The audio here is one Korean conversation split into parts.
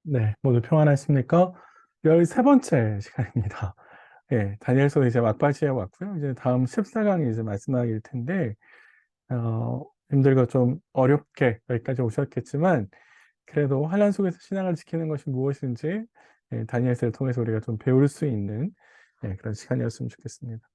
네, 모두 평안하십니까? 13번째 시간입니다. 예, 다니엘서 이제 막바지에 왔고요. 이제 다음 14강이 이제 마지막일 텐데, 힘들고 좀 어렵게 여기까지 오셨겠지만, 그래도 환란 속에서 신앙을 지키는 것이 무엇인지, 다니엘서를 통해서 우리가 좀 배울 수 있는, 그런 시간이었으면 좋겠습니다.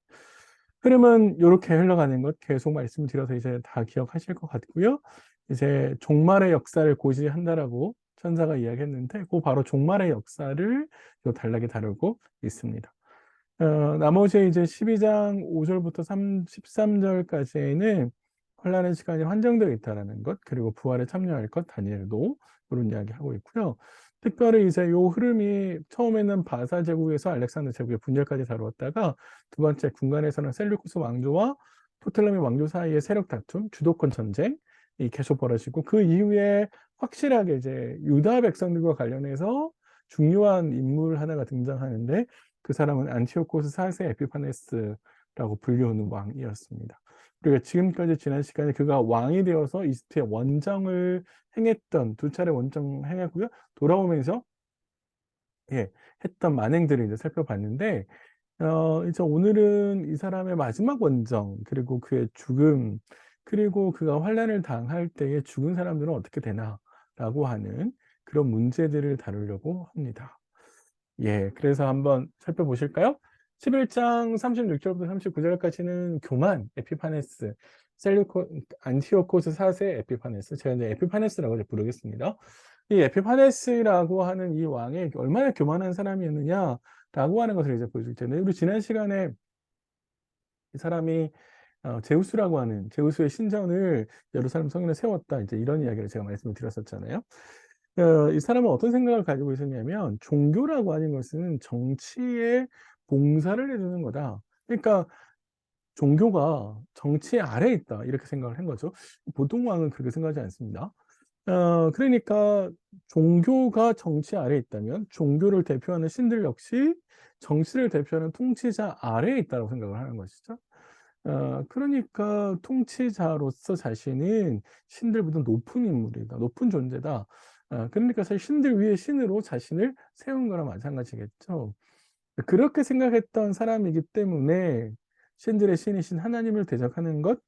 흐름은 이렇게 흘러가는 것 계속 말씀드려서 이제 다 기억하실 것 같고요. 이제 종말의 역사를 고시한다라고 천사가 이야기했는데, 그 바로 종말의 역사를 또 단락에 다루고 있습니다. 나머지 이제 12장 5절부터 13절까지는 환란의 시간이 한정되어 있다라는 것, 그리고 부활에 참여할 것, 다니엘도 그런 이야기하고 있고요. 특별히 이제 요 흐름이 처음에는 바사 제국에서 알렉산더 제국의 분열까지 다루었다가 두 번째 군간에서는 셀류쿠스 왕조와 토틀레미 왕조 사이의 세력 다툼, 주도권 전쟁이 계속 벌어지고 그 이후에 확실하게 이제 유다 백성들과 관련해서 중요한 인물 하나가 등장하는데 그 사람은 안티오코스 4세 에피파네스라고 불리우는 왕이었습니다. 그리고 지금까지 지난 시간에 그가 왕이 되어서 이집트의 원정을 행했던 두 차례 원정 행했고요. 돌아오면서 했던 만행들을 이제 살펴봤는데 이제 오늘은 이 사람의 마지막 원정 그리고 그의 죽음 그리고 그가 환란을 당할 때에 죽은 사람들은 어떻게 되나라고 하는 그런 문제들을 다루려고 합니다. 그래서 한번 살펴보실까요? 11장 36절부터 39절까지는 교만, 에피파네스, 안티오코스 4세 에피파네스, 제가 이제 에피파네스라고 이제 부르겠습니다. 이 에피파네스라고 하는 이 왕이 얼마나 교만한 사람이었느냐라고 하는 것을 이제 보여줄 텐데, 우리 지난 시간에 이 사람이 제우스라고 하는 제우스의 신전을 예루살렘 성전에 세웠다, 이제 이런 이야기를 제가 말씀을 드렸었잖아요. 이 사람은 어떤 생각을 가지고 있었냐면 종교라고 하는 것은 정치에 봉사를 해주는 거다. 그러니까 종교가 정치 아래에 있다 이렇게 생각을 한 거죠. 보통 왕은 그렇게 생각하지 않습니다. 그러니까 종교가 정치 아래에 있다면 종교를 대표하는 신들 역시 정치를 대표하는 통치자 아래에 있다고 생각을 하는 것이죠. 그러니까 통치자로서 자신은 신들보다 높은 인물이다, 높은 존재다. 그러니까 사실 신들 위에 신으로 자신을 세운 거나 마찬가지겠죠. 그렇게 생각했던 사람이기 때문에 신들의 신이신 하나님을 대적하는 것,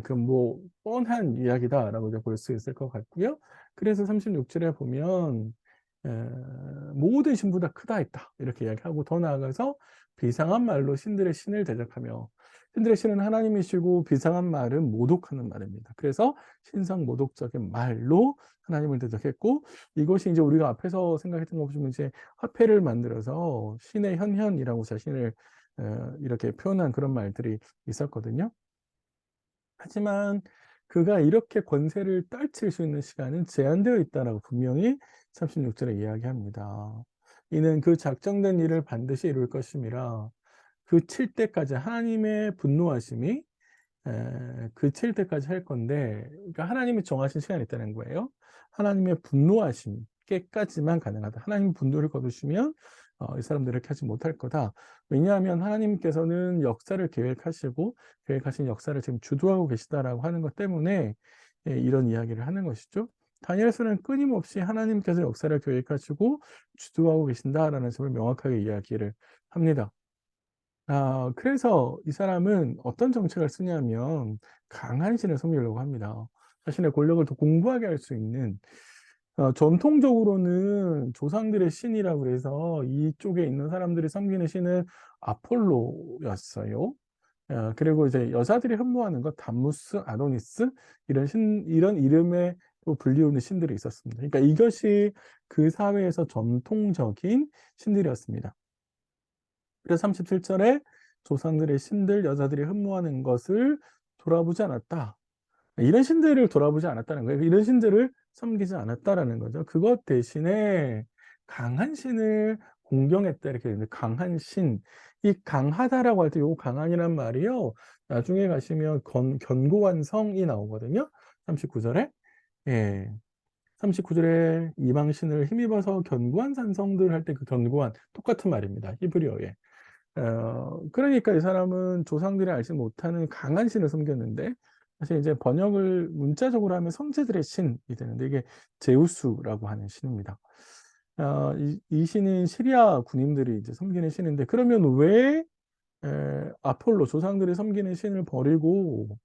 그 뭐 뻔한 이야기다라고 볼 수 있을 것 같고요. 그래서 36절에 보면 에, 모든 신보다 크다 했다 이렇게 이야기하고 더 나아가서 비상한 말로 신들의 신을 대적하며 신들의 신은 하나님이시고 비상한 말은 모독하는 말입니다. 그래서 신성 모독적인 말로 하나님을 대적했고 이것이 이제 우리가 앞에서 생각했던 거 보시면 이제 화폐를 만들어서 신의 현현이라고 자신을 이렇게 표현한 그런 말들이 있었거든요. 하지만 그가 이렇게 권세를 떨칠 수 있는 시간은 제한되어 있다라고 분명히 36절에 이야기합니다. 이는 그 작정된 일을 반드시 이룰 것임이라 그칠 때까지 하나님의 분노하심이 그칠 때까지 할 건데 그러니까 하나님이 정하신 시간이 있다는 거예요. 하나님의 분노하심 때까지만 가능하다. 하나님 분노를 거두시면 이 사람들을 이렇게 하지 못할 거다. 왜냐하면 하나님께서는 역사를 계획하시고 계획하신 역사를 지금 주도하고 계시다라고 하는 것 때문에 이런 이야기를 하는 것이죠. 다니엘서는 끊임없이 하나님께서 역사를 계획하시고 주도하고 계신다라는 점을 명확하게 이야기를 합니다. 그래서 이 사람은 어떤 정책을 쓰냐면 강한 신을 섬기려고 합니다. 자신의 권력을 더 공고하게 할 수 있는 전통적으로는 조상들의 신이라고 해서 이쪽에 있는 사람들이 섬기는 신은 아폴로였어요. 그리고 이제 여자들이 흠모하는 것 담무스, 아도니스 이런 이름의 또 불리우는 신들이 있었습니다. 그러니까 이것이 그 사회에서 전통적인 신들이었습니다. 그래서 37절에 조상들의 신들, 여자들이 흠모하는 것을 돌아보지 않았다. 이런 신들을 돌아보지 않았다는 거예요. 이런 신들을 섬기지 않았다라는 거죠. 그것 대신에 강한 신을 공경했다 이렇게 되는데 강한 신, 이 강하다라고 할 때 요 강한이란 말이요. 나중에 가시면 견고한 성이 나오거든요. 39절에. 예. 39절에 이방신을 힘입어서 견고한 산성들 할 때 그 견고한 똑같은 말입니다. 히브리어에. 그러니까 이 사람은 조상들이 알지 못하는 강한 신을 섬겼는데 사실 이제 번역을 문자적으로 하면 성자들의 신이 되는데 이게 제우스라고 하는 신입니다. 이 신인 시리아 군인들이 이제 섬기는 신인데, 그러면 왜 아폴로 조상들이 섬기는 신을 버리고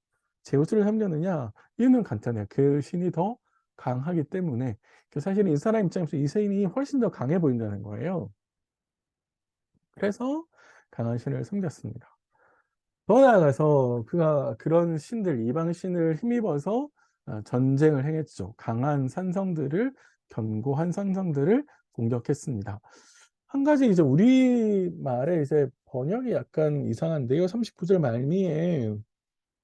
제우스를 섬겼느냐? 이유는 간단해요. 그 신이 더 강하기 때문에. 사실은 이 사람 입장에서 이 신이 훨씬 더 강해 보인다는 거예요. 그래서 강한 신을 섬겼습니다. 더 나아가서 그가 그런 신들, 이방 신을 힘입어서 전쟁을 행했죠. 강한 산성들을, 견고한 산성들을 공격했습니다. 한 가지 이제 우리말에 이제 번역이 약간 이상한데요. 39절 말미에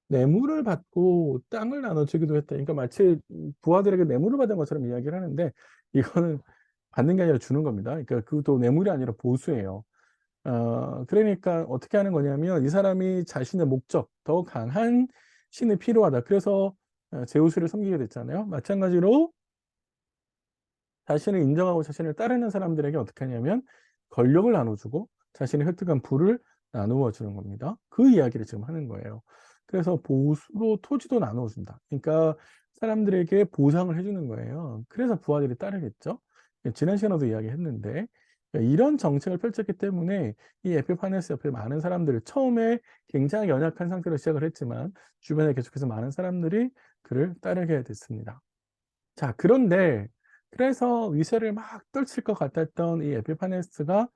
뇌물을 받고 땅을 나눠주기도 했다. 그러니까 마치 부하들에게 뇌물을 받은 것처럼 이야기를 하는데, 이거는 받는 게 아니라 주는 겁니다. 그러니까 그것도 뇌물이 아니라 보수예요. 그러니까 어떻게 하는 거냐면, 이 사람이 자신의 목적, 더 강한 신이 필요하다. 그래서 제우스를 섬기게 됐잖아요. 마찬가지로 자신을 인정하고 자신을 따르는 사람들에게 어떻게 하냐면 권력을 나눠주고 자신이 획득한 부를 나누어 주는 겁니다. 그 이야기를 지금 하는 거예요. 그래서 보수로 토지도 나누어준다. 그러니까 사람들에게 보상을 해주는 거예요. 그래서 부하들이 따르겠죠. 지난 시간에도 이야기했는데, 이런 정책을 펼쳤기 때문에 이 에피파네스 옆에 많은 사람들, 처음에 굉장히 연약한 상태로 시작을 했지만 주변에 계속해서 많은 사람들이 그를 따르게 됐습니다. 자, 그런데 그래서 위세를 막 떨칠 것 같았던 이 에피파네스가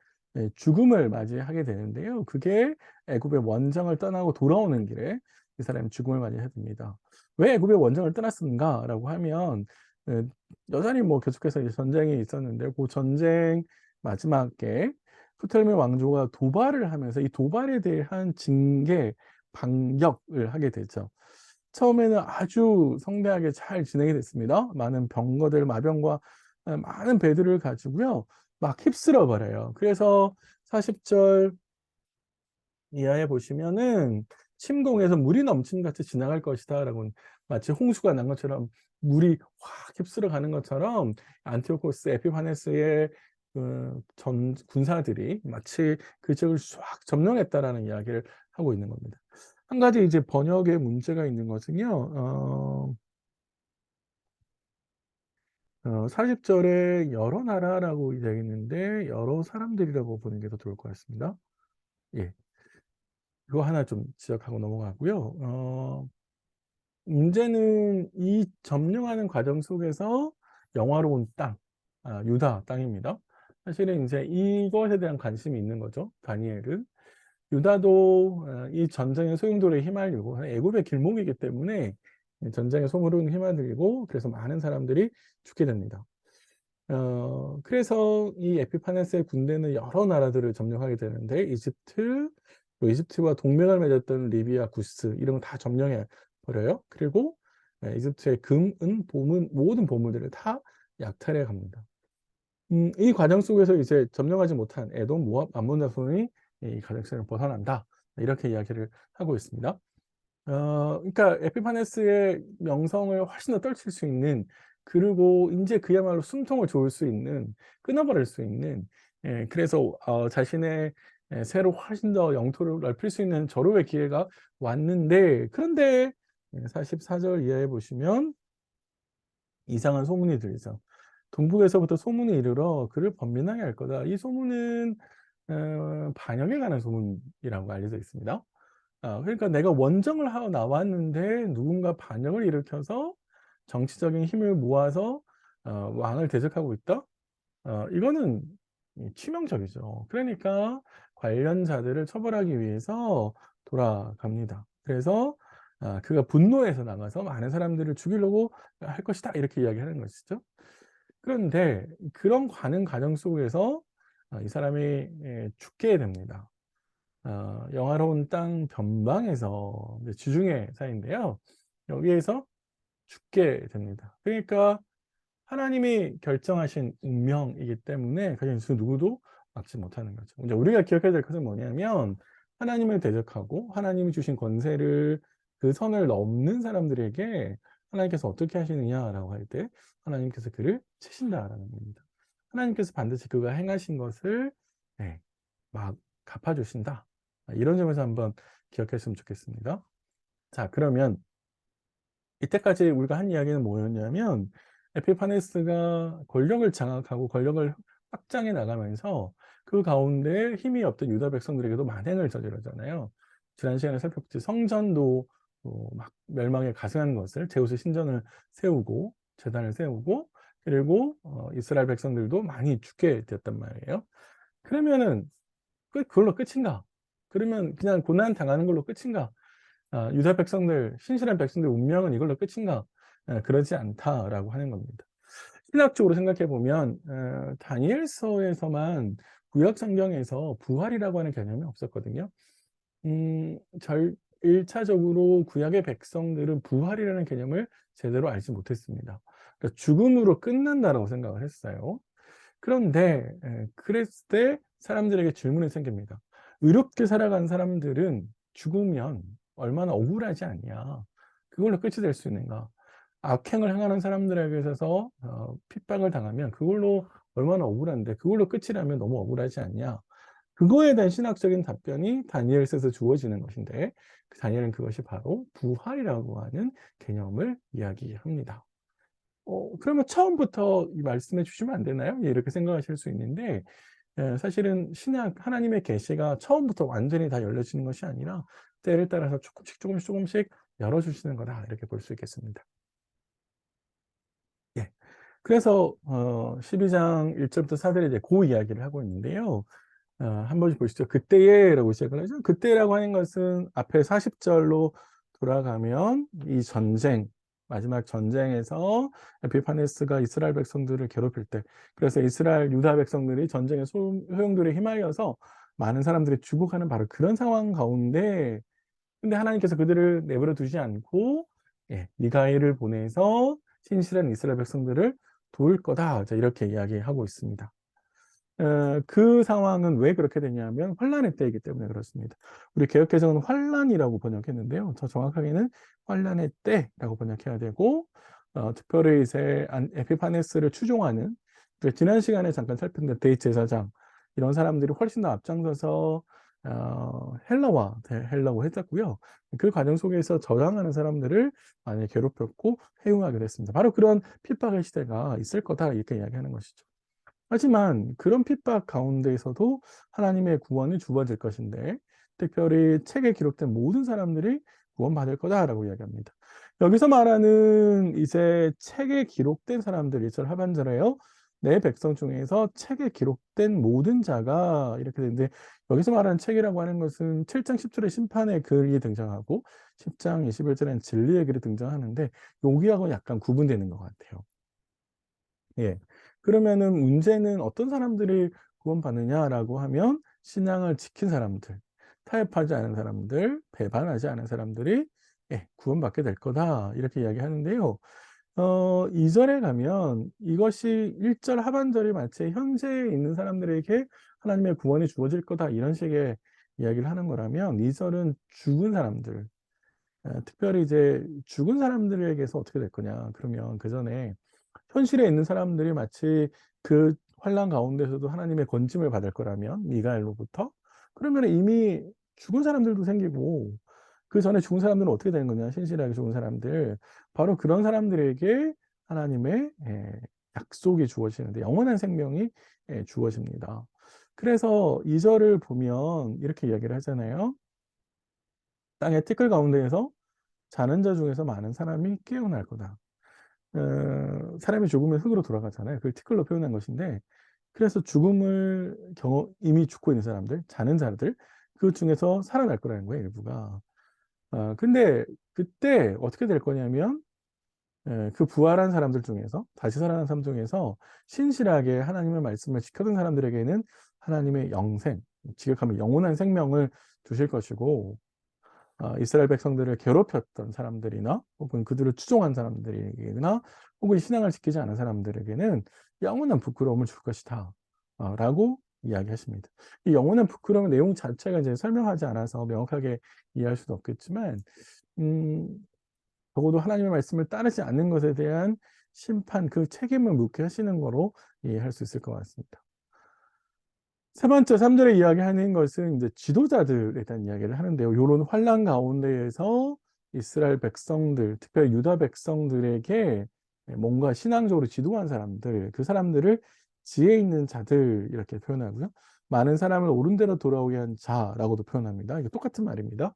죽음을 맞이하게 되는데요. 그게 애굽의 원정을 떠나고 돌아오는 길에 이 사람이 죽음을 맞이하게 됩니다. 왜 애굽의 원정을 떠났는가라고 하면, 에, 여전히 뭐 계속해서 이제 전쟁이 있었는데, 그 전쟁 마지막에 프톨메 왕조가 도발을 하면서 이 도발에 대한 징계, 반격을 하게 되죠. 처음에는 아주 성대하게 잘 진행이 됐습니다. 많은 병거들, 마병과 많은 배들을 가지고요, 막 휩쓸어 버려요. 그래서 40절 이하에 보시면은 침공해서 물이 넘친 같이 지나갈 것이다 라고, 마치 홍수가 난 것처럼 물이 확 휩쓸어 가는 것처럼 안티오코스 에피파네스의 전 군사들이 마치 그 지역을 쫙 점령했다라는 이야기를 하고 있는 겁니다. 한 가지 이제 번역에 문제가 있는 것은요, 40절에 여러 나라라고 되어 있는데 여러 사람들이라고 보는 게 더 좋을 것 같습니다. 예, 그거 하나 좀 지적하고 넘어가고요. 문제는 이 점령하는 과정 속에서 영화로운 땅, 유다 땅입니다. 사실은 이제 이것에 대한 관심이 있는 거죠. 다니엘은. 유다도 이 전쟁의 소용돌이에 휘말리고 애굽의 길목이기 때문에 전쟁의 소모를 휘말리고, 그래서 많은 사람들이 죽게 됩니다. 그래서 이 에피파네스의 군대는 여러 나라들을 점령하게 되는데, 이집트, 또 이집트와 동맹을 맺었던 리비아, 구스 이런 거 다 점령해 버려요. 그리고 이집트의 금, 은, 보문, 모든 보물들을 다 약탈해 갑니다. 이 과정 속에서 이제 점령하지 못한 에돔, 모압, 암몬 자손이 이 가정성을 벗어난다. 이렇게 이야기를 하고 있습니다. 그러니까 에피파네스의 명성을 훨씬 더 떨칠 수 있는, 그리고 이제 그야말로 숨통을 조을 수 있는, 끊어버릴 수 있는, 그래서 자신의 새로 훨씬 더 영토를 넓힐 수 있는 절호의 기회가 왔는데, 그런데 44절 이하에 보시면 이상한 소문이 들리죠. 동북에서부터 소문이 이르러 그를 번민하게 할 거다. 이 소문은 반역에 관한 소문이라고 알려져 있습니다. 그러니까 내가 원정을 하고 나왔는데 누군가 반역을 일으켜서 정치적인 힘을 모아서 왕을 대적하고 있다? 이거는 치명적이죠. 그러니까 관련자들을 처벌하기 위해서 돌아갑니다. 그래서 그가 분노해서 나가서 많은 사람들을 죽이려고 할 것이다, 이렇게 이야기하는 것이죠. 그런데 그런 가는 과정 속에서 이 사람이 죽게 됩니다. 영화로운 땅 변방에서 이제 지중해 사이인데요. 여기에서 죽게 됩니다. 그러니까 하나님이 결정하신 운명이기 때문에 그냥 누구도 막지 못하는 거죠. 이제 우리가 기억해야 될 것은 뭐냐면, 하나님을 대적하고 하나님이 주신 권세를, 그 선을 넘는 사람들에게 하나님께서 어떻게 하시느냐라고 할 때 하나님께서 그를 치신다라는 겁니다. 하나님께서 반드시 그가 행하신 것을 네, 막 갚아주신다. 이런 점에서 한번 기억했으면 좋겠습니다. 자, 그러면 이때까지 우리가 한 이야기는 뭐였냐면, 에피파네스가 권력을 장악하고 권력을 확장해 나가면서 그 가운데 힘이 없던 유다 백성들에게도 만행을 저지르잖아요. 지난 시간에 살펴봤듯이 성전도 막 멸망에 가증한 것을 제우스 신전을 세우고 제단을 세우고 그리고 이스라엘 백성들도 많이 죽게 되었단 말이에요. 그러면은 그걸로 끝인가? 그러면 그냥 고난 당하는 걸로 끝인가? 유다 백성들, 신실한 백성들 운명은 이걸로 끝인가? 그러지 않다라고 하는 겁니다. 신학적으로 생각해 보면 다니엘서에서만 구약 성경에서 부활이라고 하는 개념이 없었거든요. 절 1차적으로 구약의 백성들은 부활이라는 개념을 제대로 알지 못했습니다. 그러니까 죽음으로 끝난다라고 생각을 했어요. 그런데 그랬을 때 사람들에게 질문이 생깁니다. 의롭게 살아간 사람들은 죽으면 얼마나 억울하지 않냐. 그걸로 끝이 될 수 있는가. 악행을 행하는 사람들에게 있어서 핍박을 당하면 그걸로 얼마나 억울한데 그걸로 끝이라면 너무 억울하지 않냐. 그거에 대한 신학적인 답변이 다니엘서에서 주어지는 것인데 다니엘은 그것이 바로 부활이라고 하는 개념을 이야기합니다. 그러면 처음부터 이 말씀해 주시면 안 되나요? 예, 이렇게 생각하실 수 있는데 사실은 신약 하나님의 계시가 처음부터 완전히 다 열려지는 것이 아니라 때를 따라서 조금씩 열어주시는 거다 이렇게 볼 수 있겠습니다. 예. 그래서 12장 1절부터 4절에 이제 그 이야기를 하고 있는데요. 한 번씩 보시죠. 그때에라고 시작을 하죠. 그때라고 하는 것은 앞에 40절로 돌아가면 이 전쟁, 마지막 전쟁에서 에피파네스가 이스라엘 백성들을 괴롭힐 때, 그래서 이스라엘 유다 백성들이 전쟁의 소용돌이에 휘말려서 많은 사람들이 죽어가는 바로 그런 상황 가운데, 근데 하나님께서 그들을 내버려 두지 않고, 예, 미가엘을 보내서 신실한 이스라엘 백성들을 도울 거다. 자, 이렇게 이야기하고 있습니다. 그 상황은 왜 그렇게 되냐면 환란의 때이기 때문에 그렇습니다. 우리 개역개정은 환란이라고 번역했는데요. 더 정확하게는 환란의 때라고 번역해야 되고 특별히 이제 에피파네스를 추종하는 지난 시간에 잠깐 살폈는데 대제사장 이런 사람들이 훨씬 더 앞장서서 헬라고 했었고요. 그 과정 속에서 저항하는 사람들을 많이 괴롭혔고 해용하게 됐습니다. 바로 그런 핍박의 시대가 있을 거다 이렇게 이야기하는 것이죠. 하지만 그런 핍박 가운데에서도 하나님의 구원이 주어질 것인데 특별히 책에 기록된 모든 사람들이 구원받을 거다라고 이야기합니다. 여기서 말하는 이제 책에 기록된 사람들 1절 하반절에요. 내 백성 중에서 책에 기록된 모든 자가 이렇게 되는데 여기서 말하는 책이라고 하는 것은 7장 10절에 심판의 글이 등장하고 10장 21절에는 진리의 글이 등장하는데 여기하고 약간 구분되는 것 같아요. 예. 그러면은 문제는 어떤 사람들이 구원받느냐라고 하면 신앙을 지킨 사람들, 타협하지 않은 사람들, 배반하지 않은 사람들이 예, 구원받게 될 거다. 이렇게 이야기하는데요. 2절에 가면 이것이 1절 하반절이 마치 현재에 있는 사람들에게 하나님의 구원이 주어질 거다. 이런 식의 이야기를 하는 거라면 2절은 죽은 사람들, 특별히 이제 죽은 사람들에게서 어떻게 될 거냐. 그러면 그 전에 현실에 있는 사람들이 마치 그 환란 가운데서도 하나님의 건짐을 받을 거라면 미가엘로부터 그러면 이미 죽은 사람들도 생기고 그 전에 죽은 사람들은 어떻게 되는 거냐 신실하게 죽은 사람들 바로 그런 사람들에게 하나님의 약속이 주어지는데 영원한 생명이 주어집니다. 그래서 2절을 보면 이렇게 이야기를 하잖아요. 땅의 티끌 가운데에서 자는 자 중에서 많은 사람이 깨어날 거다. 사람이 죽으면 흙으로 돌아가잖아요. 그걸 티끌로 표현한 것인데, 그래서 죽음을 이미 죽고 있는 사람들, 자는 자들, 그 중에서 살아날 거라는 거예요, 일부가. 근데 그때 어떻게 될 거냐면, 그 부활한 사람들 중에서, 다시 살아난 사람 중에서 신실하게 하나님의 말씀을 지켜둔 사람들에게는 하나님의 영생, 지극하면 영원한 생명을 주실 것이고, 이스라엘 백성들을 괴롭혔던 사람들이나 혹은 그들을 추종한 사람들이나 혹은 신앙을 지키지 않은 사람들에게는 영원한 부끄러움을 줄 것이다. 라고 이야기하십니다. 이 영원한 부끄러움의 내용 자체가 이제 설명하지 않아서 명확하게 이해할 수는 없겠지만, 음, 적어도 하나님의 말씀을 따르지 않는 것에 대한 심판, 그 책임을 묻게 하시는 거로 이해할 수 있을 것 같습니다. 세 번째, 3절에 이야기하는 것은 이제 지도자들에 대한 이야기를 하는데요. 요런 환란 가운데에서 이스라엘 백성들, 특별히 유다 백성들에게 뭔가 신앙적으로 지도한 사람들, 그 사람들을 지혜 있는 자들 이렇게 표현하고요. 많은 사람을 옳은 대로 돌아오게 한 자라고도 표현합니다. 이게 똑같은 말입니다.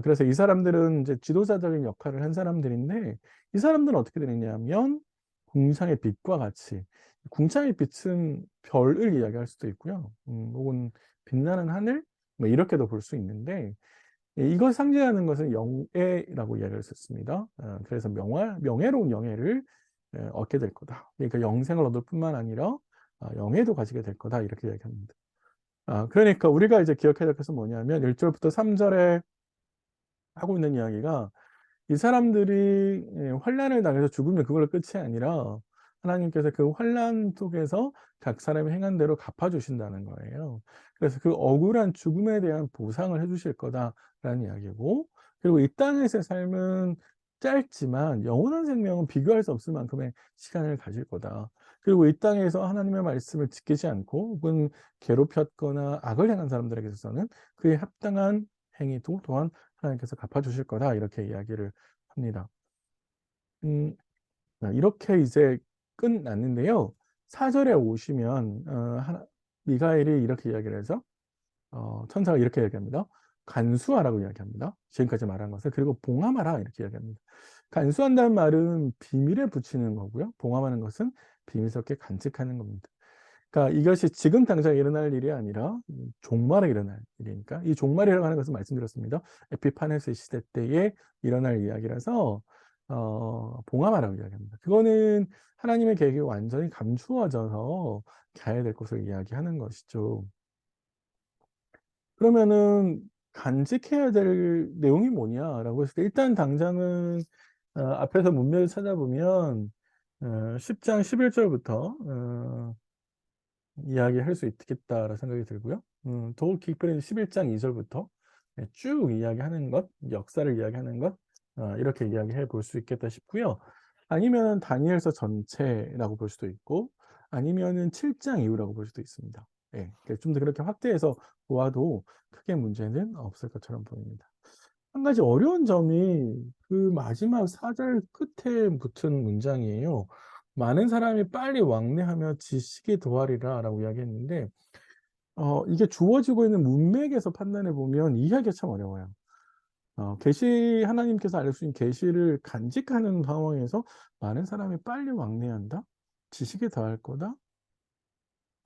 그래서 이 사람들은 이제 지도자적인 역할을 한 사람들인데 이 사람들은 어떻게 되느냐면 궁창의 빛과 같이 궁창의 빛은 별을 이야기할 수도 있고요. 혹은 빛나는 하늘 뭐 이렇게도 볼 수 있는데 이걸 상징하는 것은 영예라고 이야기할 수 있습니다. 그래서 명예로운 영예를 얻게 될 거다. 그러니까 영생을 얻을 뿐만 아니라 영예도 가지게 될 거다. 이렇게 이야기합니다. 그러니까 우리가 이제 기억해야 될 것은 뭐냐면 1절부터 3절에 하고 있는 이야기가 이 사람들이 환난을 당해서 죽으면 그걸로 끝이 아니라 하나님께서 그 환난 속에서 각 사람이 행한 대로 갚아주신다는 거예요. 그래서 그 억울한 죽음에 대한 보상을 해주실 거다라는 이야기고, 그리고 이 땅에서의 삶은 짧지만 영원한 생명은 비교할 수 없을 만큼의 시간을 가질 거다. 그리고 이 땅에서 하나님의 말씀을 지키지 않고 혹은 괴롭혔거나 악을 행한 사람들에게 있어서는 그에 합당한 행위도 또한 하나님께서 갚아주실 거다. 이렇게 이야기를 합니다. 음, 이렇게 이제 끝났는데요. 4절에 오시면 미가엘이 이렇게 이야기를 해서 천사가 이렇게 얘기합니다. 간수하라고 이야기합니다. 지금까지 말한 것을. 그리고 봉함하라 이렇게 이야기합니다. 간수한다는 말은 비밀에 붙이는 거고요. 봉함하는 것은 비밀스럽게 간직하는 겁니다. 그러니까 이것이 지금 당장 일어날 일이 아니라 종말에 일어날 일이니까 이 종말이라고 하는 것은 말씀드렸습니다. 에피파네스 시대 때에 일어날 이야기라서 봉함하라고 이야기합니다. 그거는 하나님의 계획이 완전히 감추어져서 가야 될 것을 이야기하는 것이죠. 그러면은 간직해야 될 내용이 뭐냐라고 했을 때 일단 당장은 앞에서 문맥을 찾아보면 10장 11절부터 이야기할 수 있겠다라는 생각이 들고요. 더욱 깊이는 11장 2절부터 쭉 이야기하는 것, 역사를 이야기하는 것, 이렇게 이야기해 볼 수 있겠다 싶고요. 아니면 다니엘서 전체라고 볼 수도 있고, 아니면은 7장 이후라고 볼 수도 있습니다. 예, 좀 더 그렇게 확대해서 보아도 크게 문제는 없을 것처럼 보입니다. 한 가지 어려운 점이 그 마지막 4절 끝에 붙은 문장이에요. 많은 사람이 빨리 왕래하며 지식이 도하리라 라고 이야기했는데 이게 주어지고 있는 문맥에서 판단해 보면 이해하기가 참 어려워요. 계시 하나님께서 알려주신 계시를 간직하는 상황에서 많은 사람이 빨리 왕래한다? 지식이 더할 거다?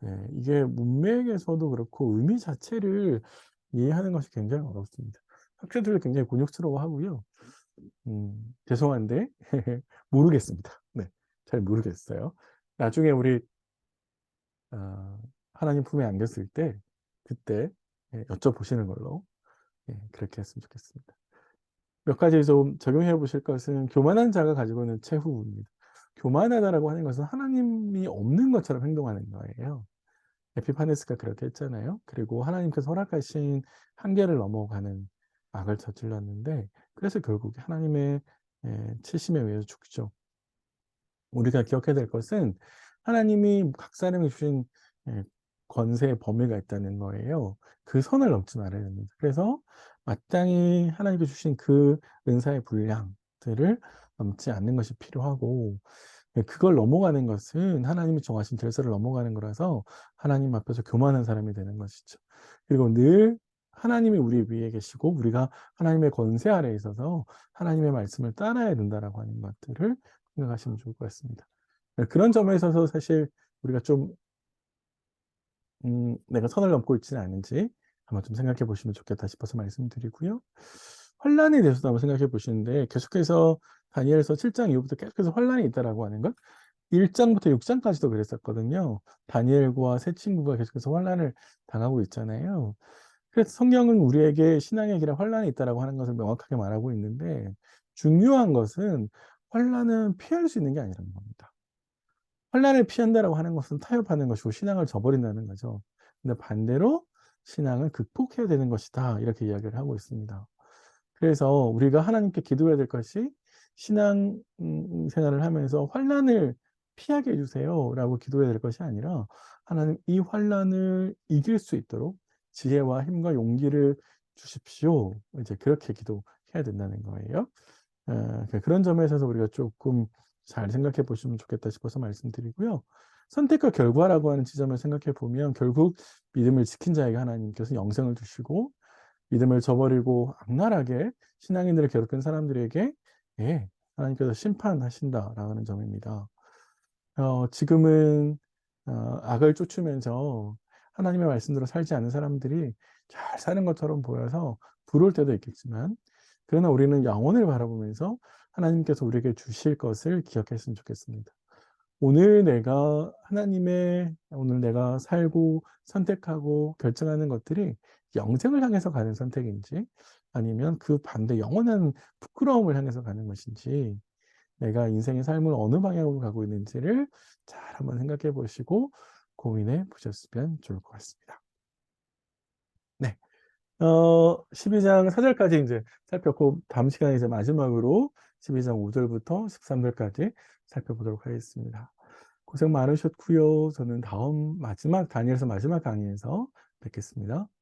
네, 이게 문맥에서도 그렇고 의미 자체를 이해하는 것이 굉장히 어렵습니다. 학생들도 굉장히 곤욕스러워 하고요. 죄송한데 모르겠습니다. 네, 잘 모르겠어요. 나중에 우리 하나님 품에 안겼을 때 그때 여쭤보시는 걸로 그렇게 했으면 좋겠습니다. 몇 가지 좀 적용해 보실 것은 교만한 자가 가지고 있는 최후입니다. 교만하다라고 하는 것은 하나님이 없는 것처럼 행동하는 거예요. 에피파네스가 그렇게 했잖아요. 그리고 하나님께서 허락하신 한계를 넘어가는 악을 저질렀는데 그래서 결국 하나님의 치심에 의해서 죽죠. 우리가 기억해야 될 것은 하나님이 각 사람이 주신 예, 권세의 범위가 있다는 거예요. 그 선을 넘지 말아야 됩니다. 그래서 마땅히 하나님께 주신 그 은사의 분량들을 넘지 않는 것이 필요하고 그걸 넘어가는 것은 하나님이 정하신 질서를 넘어가는 거라서 하나님 앞에서 교만한 사람이 되는 것이죠. 그리고 늘 하나님이 우리 위에 계시고 우리가 하나님의 권세 아래에 있어서 하나님의 말씀을 따라야 된다라고 하는 것들을 생각하시면 좋을 것 같습니다. 그런 점에 있어서 사실 우리가 좀 내가 선을 넘고 있지는 않은지 한번 좀 생각해 보시면 좋겠다 싶어서 말씀드리고요. 환란에 대해서도 한번 생각해 보시는데 계속해서 다니엘서 7장 이후부터 계속해서 환란이 있다라고 하는 것 1장부터 6장까지도 그랬었거든요. 다니엘과 세 친구가 계속해서 환란을 당하고 있잖아요. 그래서 성경은 우리에게 신앙의 길에 환란이 있다라고 하는 것을 명확하게 말하고 있는데 중요한 것은 환란은 피할 수 있는 게 아니라는 겁니다. 환란을 피한다라고 하는 것은 타협하는 것이고 신앙을 저버린다는 거죠. 근데 반대로 신앙을 극복해야 되는 것이다. 이렇게 이야기를 하고 있습니다. 그래서 우리가 하나님께 기도해야 될 것이 신앙 생활을 하면서 환란을 피하게 해주세요라고 기도해야 될 것이 아니라 하나님 이 환란을 이길 수 있도록 지혜와 힘과 용기를 주십시오. 이제 그렇게 기도해야 된다는 거예요. 그런 점에 있어서 우리가 조금 잘 생각해 보시면 좋겠다 싶어서 말씀드리고요. 선택과 결과라고 하는 지점을 생각해 보면 결국 믿음을 지킨 자에게 하나님께서 영생을 주시고 믿음을 저버리고 악랄하게 신앙인들을 괴롭힌 사람들에게 예, 하나님께서 심판하신다라는 점입니다. 지금은 악을 쫓으면서 하나님의 말씀대로 살지 않는 사람들이 잘 사는 것처럼 보여서 부러울 때도 있겠지만 그러나 우리는 영혼을 바라보면서 하나님께서 우리에게 주실 것을 기억했으면 좋겠습니다. 오늘 내가 살고 선택하고 결정하는 것들이 영생을 향해서 가는 선택인지 아니면 그 반대 영원한 부끄러움을 향해서 가는 것인지 내가 인생의 삶을 어느 방향으로 가고 있는지를 잘 한번 생각해 보시고 고민해 보셨으면 좋을 것 같습니다. 네. 12장 4절까지 이제 살폈고 다음 시간에 이제 마지막으로 12장 5절부터 13절까지 살펴보도록 하겠습니다. 고생 많으셨고요. 저는 다니엘서 마지막 강의에서 뵙겠습니다.